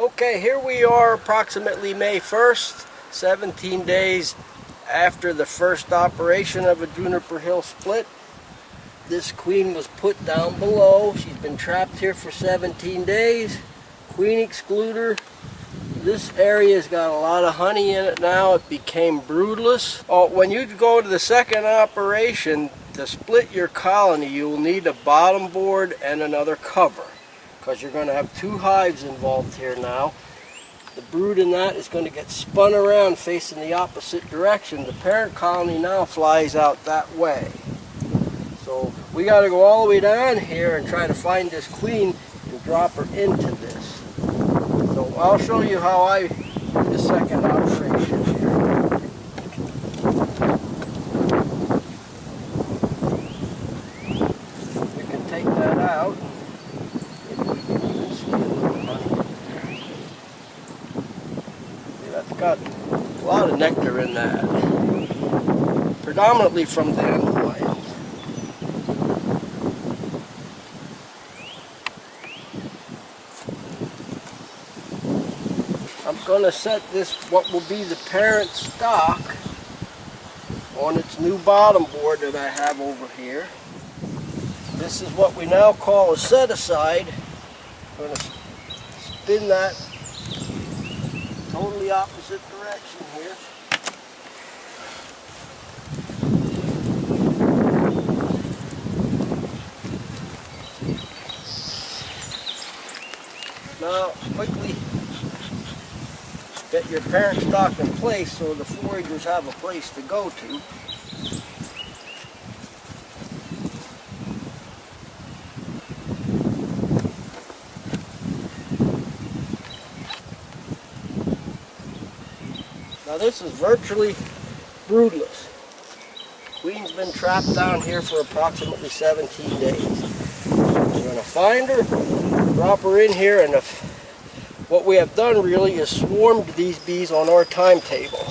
Okay, here we are approximately May 1st, 17 days after the first operation of a Juniper Hill split. This queen was put down below. She's been trapped here for 17 days. Queen excluder. This area's got a lot of honey in it now. It became broodless. When you go to the second operation, to split your colony, you will need a bottom board and another cover, because you're going to have two hives involved here now. The brood in that is going to get spun around facing the opposite direction. The parent colony now flies out that way. So we got to go all the way down here and try to find this queen and drop her into this. So I'll show you how I do the second operation here. We can take that out. That's got a lot of nectar in that, predominantly from Danenhower. I'm going to set this, what will be the parent stock, on its new bottom board that I have over here. This is what we now call a set aside. I'm going to spin that totally opposite direction here. Now quickly get your parent stock in place so the foragers have a place to go to. Now this is virtually broodless. Queen's been trapped down here for approximately 17 days. We're going to find her, drop her in here, and what we have done really is swarmed these bees on our timetable.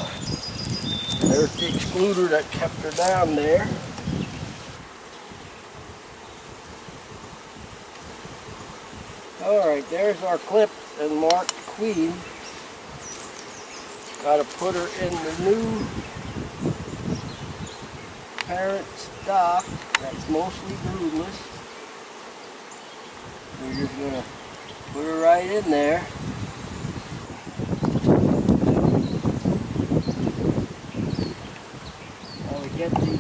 There's the excluder that kept her down there. Alright, there's our clipped and marked queen. Got to put her in the new parent stock that's mostly broodless. We're just going to put her right in there. Now we get these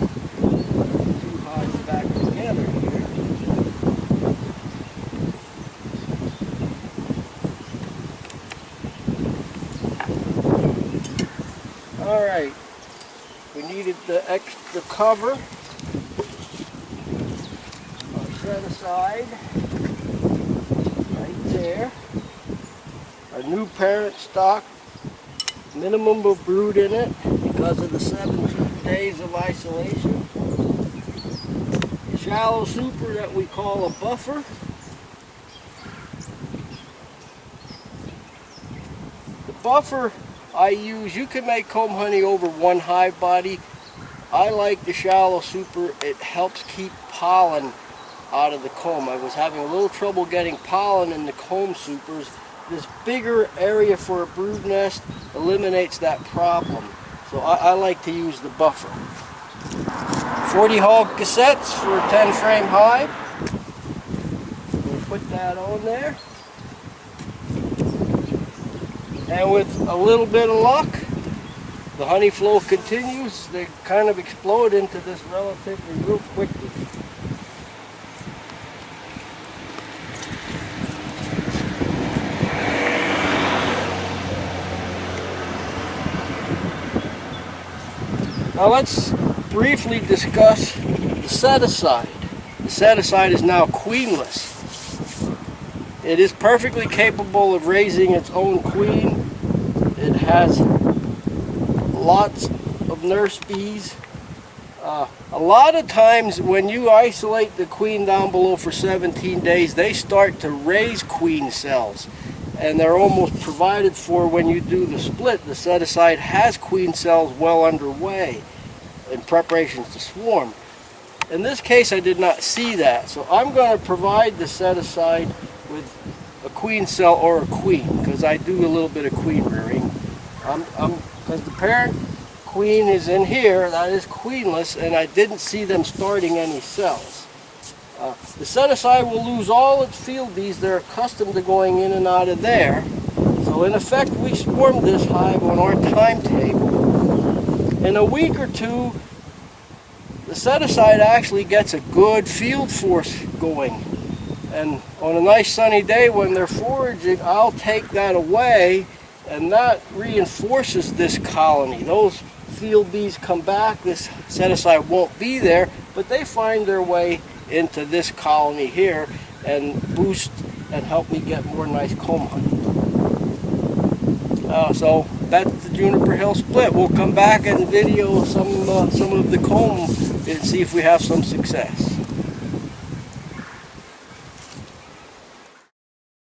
two hives back together here. Alright, we needed the extra cover. I'll set aside right there. Our new parent stock, minimum of brood in it because of the 17 days of isolation. A shallow super that we call a buffer. The buffer I use, you can make comb honey over one hive body. I like the shallow super. It helps keep pollen out of the comb. I was having a little trouble getting pollen in the comb supers. This bigger area for a brood nest eliminates that problem. So I like to use the buffer. 40 Hogg cassettes for a 10 frame hive. We'll put that on there. And with a little bit of luck, the honey flow continues. They kind of explode into this relatively real quickly. Now let's briefly discuss the set-aside. The set-aside is now queenless. It is perfectly capable of raising its own queen. It has lots of nurse bees. A lot of times when you isolate the queen down below for 17 days, they start to raise queen cells. And they're almost provided for when you do the split. The set-aside has queen cells well underway in preparations to swarm. In this case, I did not see that. So I'm going to provide the set-aside with a queen cell or a queen, because I do a little bit of queen rearing. Because the parent queen is in here, that is queenless, and I didn't see them starting any cells. The set-aside will lose all its field bees. They're accustomed to going in and out of there. So in effect, we swarmed this hive on our timetable. In a week or two, the set-aside actually gets a good field force going. And on a nice sunny day when they're foraging, I'll take that away, and that reinforces this colony. Those field bees come back, this set-aside won't be there, but they find their way into this colony here and boost and help me get more nice comb honey. So that's the Juniper Hill split. We'll come back and video some of the comb and see if we have some success.